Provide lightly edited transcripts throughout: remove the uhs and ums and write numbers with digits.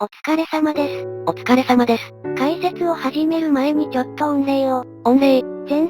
お疲れ様です。お疲れ様です。解説を始める前にちょっと御礼を。前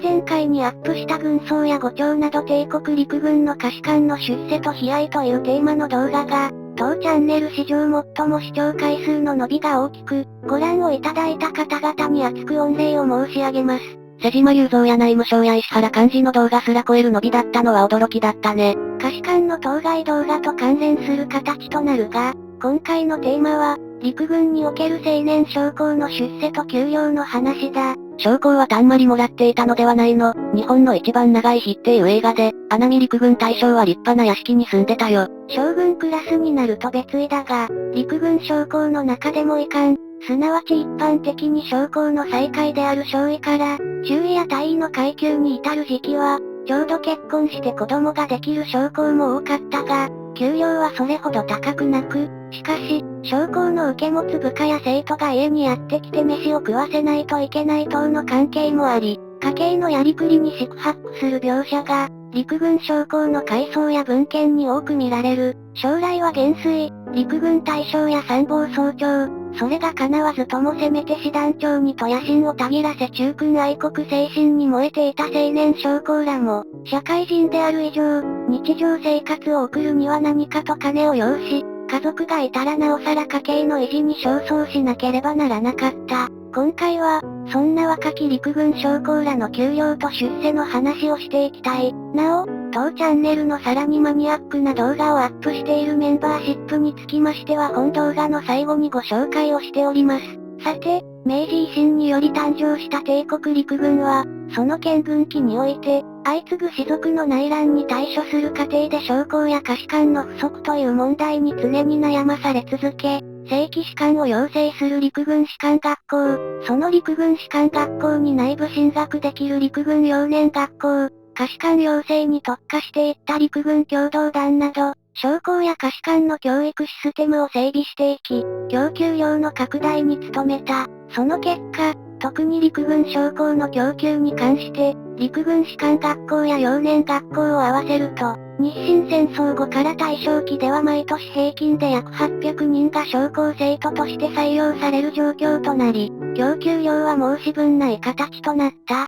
々回にアップした軍曹や伍長など帝国陸軍の下士官の出世と悲哀というテーマの動画が、当チャンネル史上最も視聴回数の伸びが大きく、ご覧をいただいた方々に厚く御礼を申し上げます。瀬島雄三や内務省や石原幹事の動画すら超える伸びだったのは驚きだったね。下士官の当該動画と関連する形となるが、今回のテーマは、陸軍における青年将校の出世と給料の話だ。将校はたんまりもらっていたのではないの。日本の一番長い日っていう映画で、穴見陸軍大将は立派な屋敷に住んでたよ。将軍クラスになると別異だが、陸軍将校の中でも遺憾、すなわち一般的に将校の最下位である少尉から、中尉や大尉の階級に至る時期は、ちょうど結婚して子供ができる将校も多かったが、給料はそれほど高くなく、しかし、将校の受け持つ部下や生徒が家にやってきて飯を食わせないといけない等の関係もあり、家計のやりくりに四苦八苦する描写が、陸軍将校の回想や文献に多く見られる。将来は元帥、陸軍大将や参謀総長、それが叶わずともせめて師団長にと野心をたぎらせ忠君愛国精神に燃えていた青年将校らも、社会人である以上、日常生活を送るには何かと金を要し、家族がいたらなおさら家計の維持に焦燥しなければならなかった。今回は、そんな若き陸軍将校らの給料と出世の話をしていきたい。なお、当チャンネルのさらにマニアックな動画をアップしているメンバーシップにつきましては本動画の最後にご紹介をしております。さて、明治維新により誕生した帝国陸軍は、その建軍期において、相次ぐ士族の内乱に対処する過程で将校や下士官の不足という問題に常に悩まされ続け、正規士官を養成する陸軍士官学校、その陸軍士官学校に内部進学できる陸軍幼年学校、下士官養成に特化していった陸軍共同団など、将校や下士官の教育システムを整備していき、供給量の拡大に努めた。その結果、特に陸軍将校の供給に関して、陸軍士官学校や幼年学校を合わせると、日清戦争後から大正期では毎年平均で約800人が将校生徒として採用される状況となり、供給量は申し分ない形となった。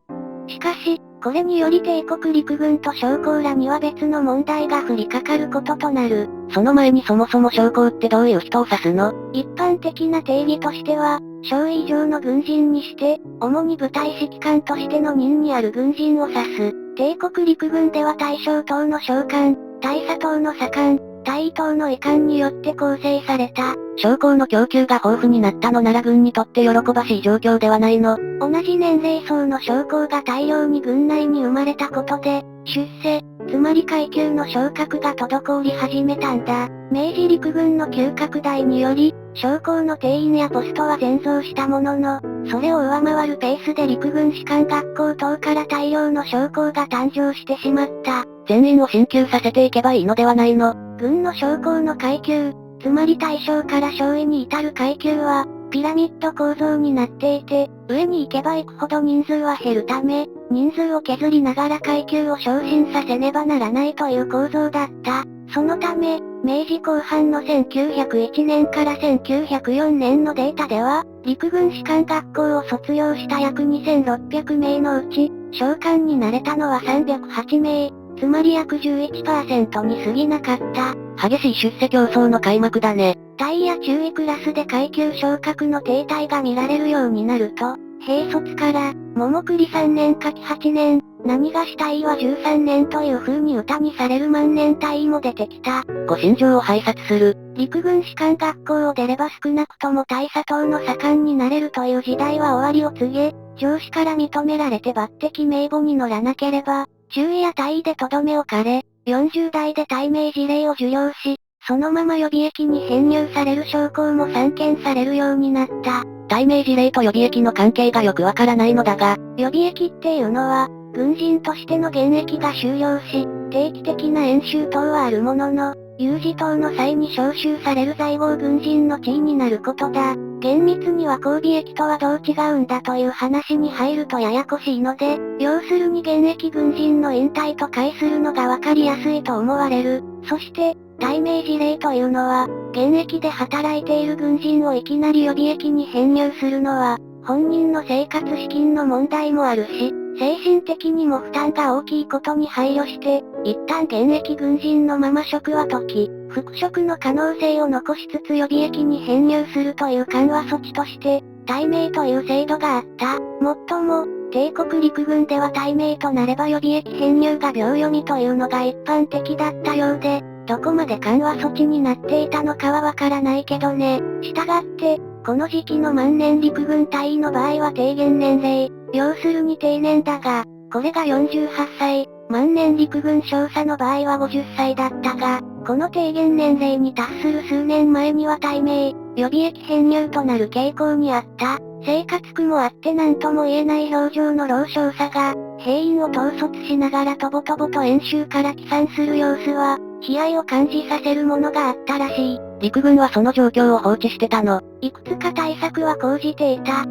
しかし、これにより帝国陸軍と将校らには別の問題が降りかかることとなる。その前にそもそも将校ってどういう人を指すの？一般的な定義としては、少尉以上の軍人にして、主に部隊指揮官としての任にある軍人を指す。帝国陸軍では大将等の将官、大佐等の左官、大尉等の尉官によって構成された。将校の供給が豊富になったのなら軍にとって喜ばしい状況ではないの。同じ年齢層の将校が大量に軍内に生まれたことで、出世、つまり階級の昇格が滞り始めたんだ。明治陸軍の急拡大により、将校の定員やポストは全増したものの、それを上回るペースで陸軍士官学校等から大量の将校が誕生してしまった。全員を進級させていけばいいのではないの？軍の将校の階級、つまり大将から少尉に至る階級は、ピラミッド構造になっていて、上に行けば行くほど人数は減るため、人数を削りながら階級を昇進させねばならないという構造だった。そのため、明治後半の1901年から1904年のデータでは、陸軍士官学校を卒業した約2600名のうち、将官になれたのは308名、つまり約11% に過ぎなかった。激しい出世競争の開幕だね。大や中尉クラスで階級昇格の停滞が見られるようになると、兵卒から、桃栗3年夏季8年、何がしたいは13年という風に歌にされる万年隊も出てきた。ご心情を拝察する。陸軍士官学校を出れば少なくとも大佐等の左官になれるという時代は終わりを告げ、上司から認められて抜擢名簿に乗らなければ、中尉や大尉でとどめ置かれ、40代で大名事例を受領し、そのまま予備役に編入される将校も散見されるようになった。大名事例と予備役の関係がよくわからないのだが、予備役っていうのは、軍人としての現役が終了し、定期的な演習等はあるものの、有事等の際に招集される在郷軍人の地位になることだ。厳密には後備役とはどう違うんだという話に入るとややこしいので、要するに現役軍人の引退と解するのがわかりやすいと思われる。そして、対名事例というのは、現役で働いている軍人をいきなり予備役に編入するのは、本人の生活資金の問題もあるし、精神的にも負担が大きいことに配慮して、一旦現役軍人のまま職は解き、復職の可能性を残しつつ予備役に編入するという緩和措置として、対名という制度があった。もっとも、帝国陸軍では対名となれば予備役編入が秒読みというのが一般的だったようで、どこまで緩和措置になっていたのかはわからないけどね。したがって、この時期の万年陸軍隊員の場合は低減年齢、要するに定年だが、これが48歳、万年陸軍少佐の場合は50歳だったが、この低減年齢に達する数年前には対名、予備役編入となる傾向にあった。生活苦もあって何とも言えない表情の老少佐が、兵員を統率しながらとぼとぼと演習から帰参する様子は、悲哀を感じさせるものがあったらしい。陸軍はその状況を放置してたの。いくつか対策は講じていた。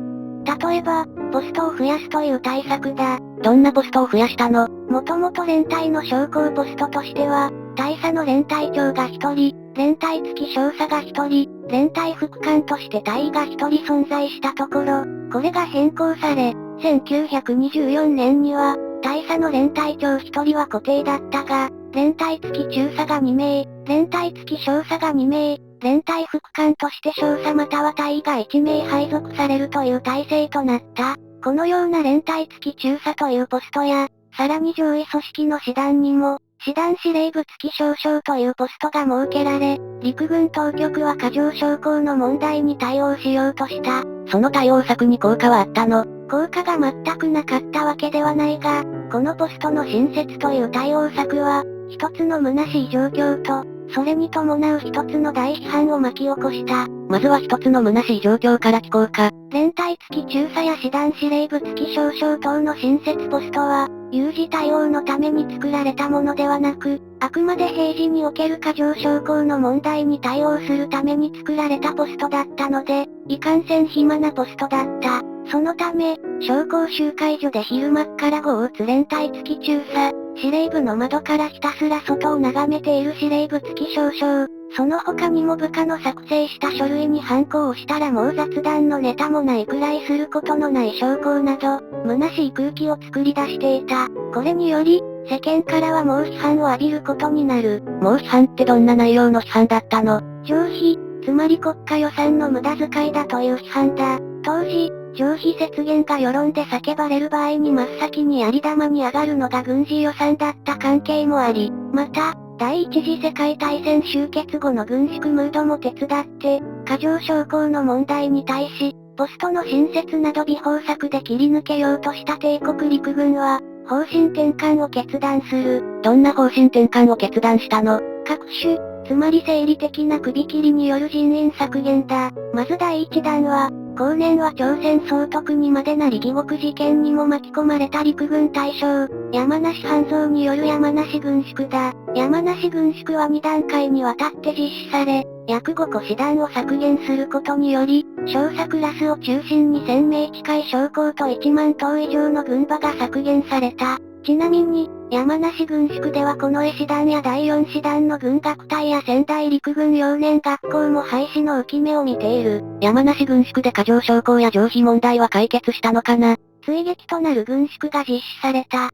例えば、ポストを増やすという対策だ。どんなポストを増やしたの？もともと連隊の将校ポストとしては、大佐の連隊長が1人、連隊付き少佐が1人、連隊副官として隊員が1人存在したところ、これが変更され、1924年には、大佐の連隊長1人は固定だったが、連隊付き中佐が2名、連隊付き少佐が2名、連隊副官として少佐または隊員が1名配属されるという体制となった。このような連隊付き中佐というポストや、さらに上位組織の師団にも、師団司令部付き少将というポストが設けられ、陸軍当局は過剰将校の問題に対応しようとした。その対応策に効果はあったの？効果が全くなかったわけではないが、このポストの新設という対応策は、一つの虚しい状況と、それに伴う一つの大批判を巻き起こした。まずは一つの虚しい状況から聞こうか。連隊付き中佐や師団司令部付き少将等の新設ポストは、有事対応のために作られたものではなく、あくまで平時における過剰将校の問題に対応するために作られたポストだったので、いかんせん暇なポストだった。そのため、将校集会所で昼間っから碁を打つ連隊付き中佐、司令部の窓からひたすら外を眺めている司令部付き少将、その他にも部下の作成した書類に反抗をしたらもう雑談のネタもないくらいすることのない将校など、虚しい空気を作り出していた。これにより、世間からは猛批判を浴びることになる。猛批判ってどんな内容の批判だったの？冗費、つまり国家予算の無駄遣いだという批判だ。当時、冗費節減が世論で叫ばれる場合に真っ先にやり玉に上がるのが軍事予算だった関係もあり、また、第一次世界大戦終結後の軍縮ムードも手伝って、過剰将校の問題に対し、ポストの新設など微方策で切り抜けようとした帝国陸軍は、方針転換を決断する。どんな方針転換を決断したの？各種、つまり生理的な首切りによる人員削減だ。まず第一弾は、後年は朝鮮総督にまでなり義国事件にも巻き込まれた陸軍大将、山梨半蔵による山梨軍縮だ。山梨軍縮は2段階にわたって実施され、約5個師団を削減することにより、少佐クラスを中心に1000名近い将校と1万頭以上の軍馬が削減された。ちなみに、山梨軍縮では近衛師団や第4師団の軍楽隊や仙台陸軍幼年学校も廃止の浮き目を見ている。山梨軍縮で過剰将校や冗費問題は解決したのかな？追撃となる軍縮が実施された。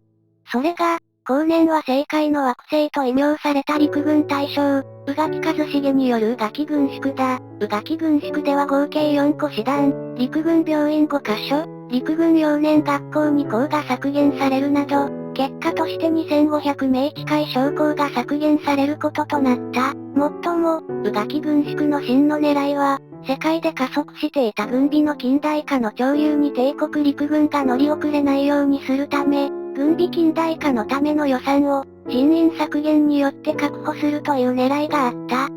それが、後年は政界の惑星と異名された陸軍大将、宇垣一重による宇垣軍縮だ。宇垣軍縮では合計4個師団、陸軍病院5カ所、陸軍幼年学校2校が削減されるなど、結果として2500名近い将校が削減されることとなった。もっとも、宇垣軍縮の真の狙いは、世界で加速していた軍備の近代化の潮流に帝国陸軍が乗り遅れないようにするため、軍備近代化のための予算を、人員削減によって確保するという狙いがあった。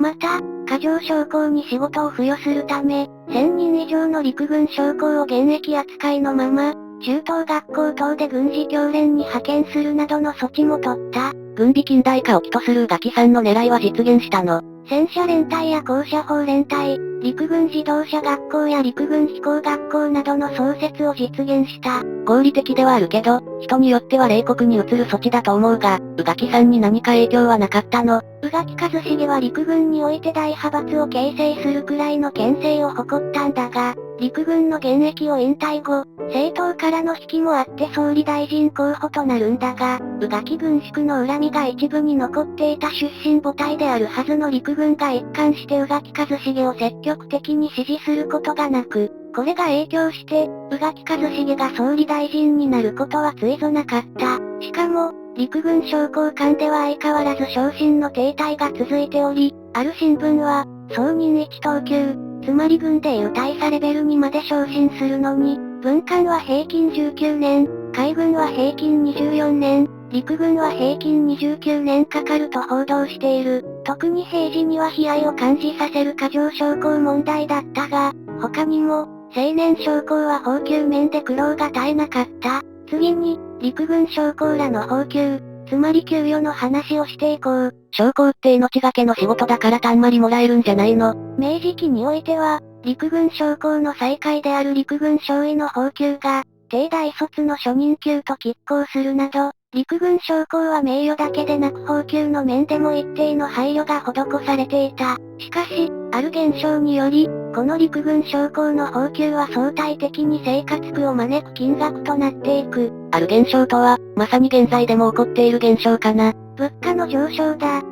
また、過剰将校に仕事を付与するため、1000人以上の陸軍将校を現役扱いのまま、中等学校等で軍事教練に派遣するなどの措置も取った。軍備近代化を起とする宇垣さんの狙いは実現したの？戦車連隊や高射砲連隊、陸軍自動車学校や陸軍飛行学校などの創設を実現した。合理的ではあるけど、人によっては冷酷に移る措置だと思うが、宇垣さんに何か影響はなかったの？宇垣一茂は陸軍において大派閥を形成するくらいの権勢を誇ったんだが、陸軍の現役を引退後、政党からの指揮もあって総理大臣候補となるんだが、宇垣軍縮の恨みが一部に残っていた出身母体であるはずの陸軍が一貫して宇垣一茂を積極的に支持することがなく、これが影響して、宇垣一茂が総理大臣になることはついぞなかった。しかも、陸軍将校間では相変わらず昇進の停滞が続いており、ある新聞は、総任一等級、つまり軍でいう大佐レベルにまで昇進するのに、文官は平均19年、海軍は平均24年、陸軍は平均29年かかると報道している。特に平時には悲哀を感じさせる過剰将校問題だったが、他にも、青年将校は俸給面で苦労が絶えなかった。次に、陸軍将校らの俸給、つまり給与の話をしていこう。将校って命がけの仕事だからたんまりもらえるんじゃないの？明治期においては、陸軍将校の最下位である陸軍少尉の俸給が、帝大卒の初任給と拮抗するなど、陸軍将校は名誉だけでなく俸給の面でも一定の配慮が施されていた。しかし、ある現象により、この陸軍将校の俸給は相対的に生活苦を招く金額となっていく。ある現象とは、まさに現在でも起こっている現象かな。物価の上昇だ。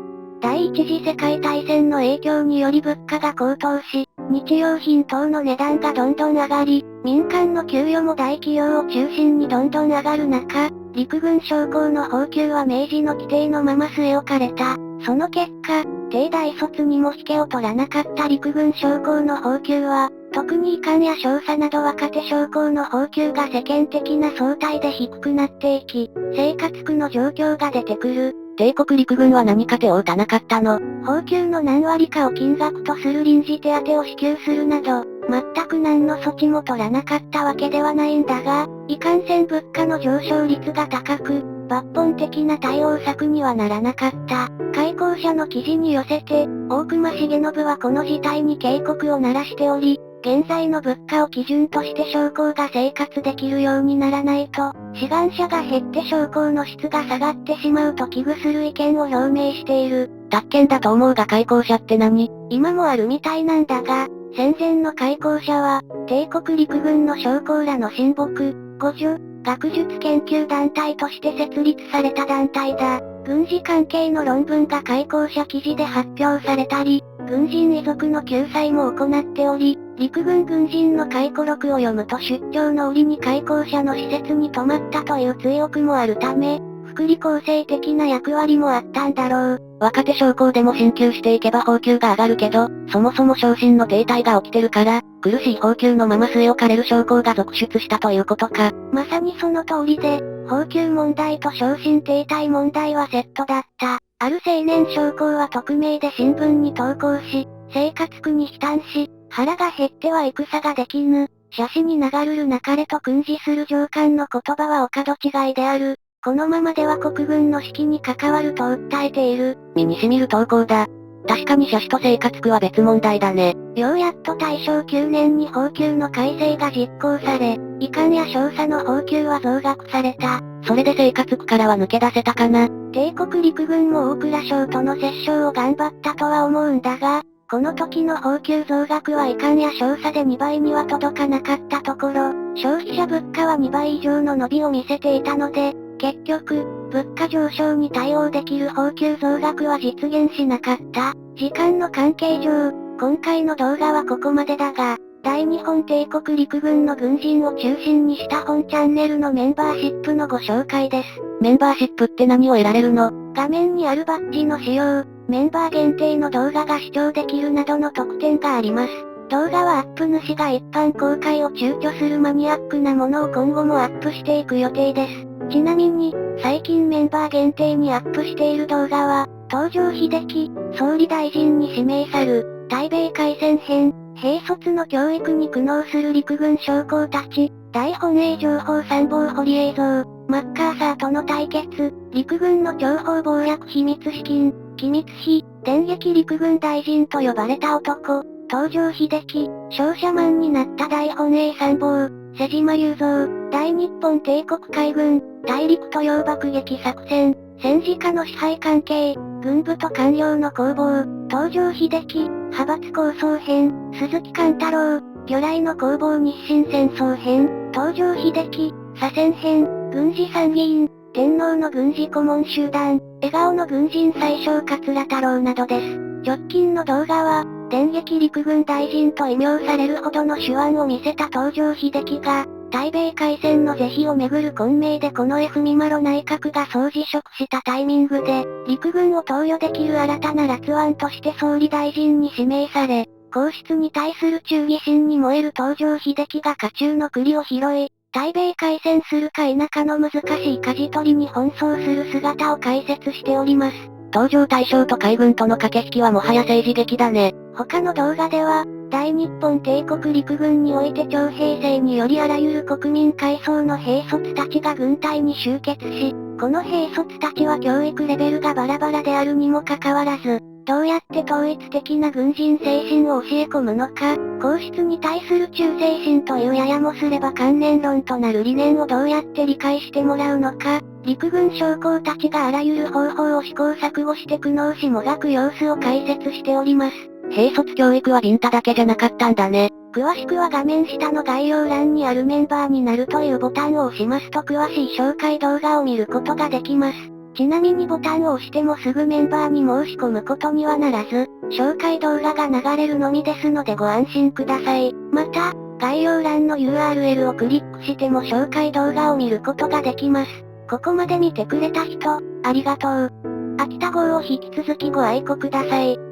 第一次世界大戦の影響により物価が高騰し、日用品等の値段がどんどん上がり、民間の給与も大企業を中心にどんどん上がる中、陸軍将校の俸給は明治の規定のまま据え置かれた。その結果、帝大卒にも引けを取らなかった陸軍将校の俸給は、特に医官や少佐など若手将校の俸給が世間的な相対で低くなっていき、生活苦の状況が出てくる。帝国陸軍は何か手を打たなかったの？俸給の何割かを金額とする臨時手当を支給するなど、全く何の措置も取らなかったわけではないんだが、いかんせん物価の上昇率が高く、抜本的な対応策にはならなかった。開校者の記事に寄せて、大隈重信はこの事態に警告を鳴らしており、現在の物価を基準として将校が生活できるようにならないと、志願者が減って将校の質が下がってしまうと危惧する意見を表明している。宅建だと思うが開校者って何？今もあるみたいなんだが、戦前の開校者は、帝国陸軍の将校らの親睦、互助、学術研究団体として設立された団体だ。軍事関係の論文が開校者記事で発表されたり、軍人遺族の救済も行っており、陸軍軍人の回顧録を読むと出張の折に開校者の施設に泊まったという追憶もあるため、福利厚生的な役割もあったんだろう。若手将校でも進級していけば俸給が上がるけど、そもそも昇進の停滞が起きてるから、苦しい俸給のまま据え置かれる将校が続出したということか。まさにその通りで、俸給問題と昇進停滞問題はセットだった。ある青年将校は匿名で新聞に投稿し、生活苦に悲嘆し、腹が減っては戦ができぬ、斜視に流るるなかれと訓示する上官の言葉はお門違いである。このままでは国軍の指揮に関わると訴えている。身に染みる投稿だ。確かに斜視と生活苦は別問題だね。ようやっと大正9年に俸給の改正が実行され、医官や少佐の俸給は増額された。それで生活苦からは抜け出せたかな。帝国陸軍も大蔵省との折衝を頑張ったとは思うんだが、この時の俸給増額は医官や少佐で2倍には届かなかったところ、消費者物価は2倍以上の伸びを見せていたので、結局、物価上昇に対応できる俸給増額は実現しなかった。時間の関係上、今回の動画はここまでだが、大日本帝国陸軍の軍人を中心にした本チャンネルのメンバーシップのご紹介です。メンバーシップって何を得られるの？画面にあるバッジの使用、メンバー限定の動画が視聴できるなどの特典があります。動画はアップ主が一般公開を躊躇するマニアックなものを今後もアップしていく予定です。ちなみに、最近メンバー限定にアップしている動画は、東条英機、総理大臣に指名さる、対米開戦編、兵卒の教育に苦悩する陸軍将校たち、大本営情報参謀掘り映像、マッカーサーとの対決、陸軍の諜報謀略秘密資金、機密費、電撃陸軍大臣と呼ばれた男、東条英機、商社マンになった大本営参謀、瀬島雄三、大日本帝国海軍、大陸と洋爆撃作戦、戦時下の支配関係、軍部と官僚の攻防、東条英機、派閥構想編、鈴木貫太郎、魚雷の攻防日清戦争編、東条英機、左遷編、軍事参議院、天皇の軍事顧問集団、笑顔の軍人宰相桂太郎などです。直近の動画は、電撃陸軍大臣と異名されるほどの手腕を見せた東条英機が、対米開戦の是非をめぐる混迷で近衛文麿内閣が総辞職したタイミングで、陸軍を投与できる新たな辣腕として総理大臣に指名され、皇室に対する忠義心に燃える東条英機が家中の栗を拾い、対米開戦するか否かの難しい舵取りに奔走する姿を解説しております。東条大将と海軍との駆け引きはもはや政治劇だね。他の動画では、大日本帝国陸軍において徴兵制によりあらゆる国民階層の兵卒たちが軍隊に集結し、この兵卒たちは教育レベルがバラバラであるにもかかわらず、どうやって統一的な軍人精神を教え込むのか、皇室に対する忠誠心というややもすれば観念論となる理念をどうやって理解してもらうのか、陸軍将校たちがあらゆる方法を試行錯誤して苦悩しもがく様子を解説しております。兵卒教育はビンタだけじゃなかったんだね。詳しくは画面下の概要欄にあるメンバーになるというボタンを押しますと詳しい紹介動画を見ることができます。ちなみにボタンを押してもすぐメンバーに申し込むことにはならず、紹介動画が流れるのみですのでご安心ください。また、概要欄の URL をクリックしても紹介動画を見ることができます。ここまで見てくれた人、ありがとう。秋田号を引き続きご愛顧ください。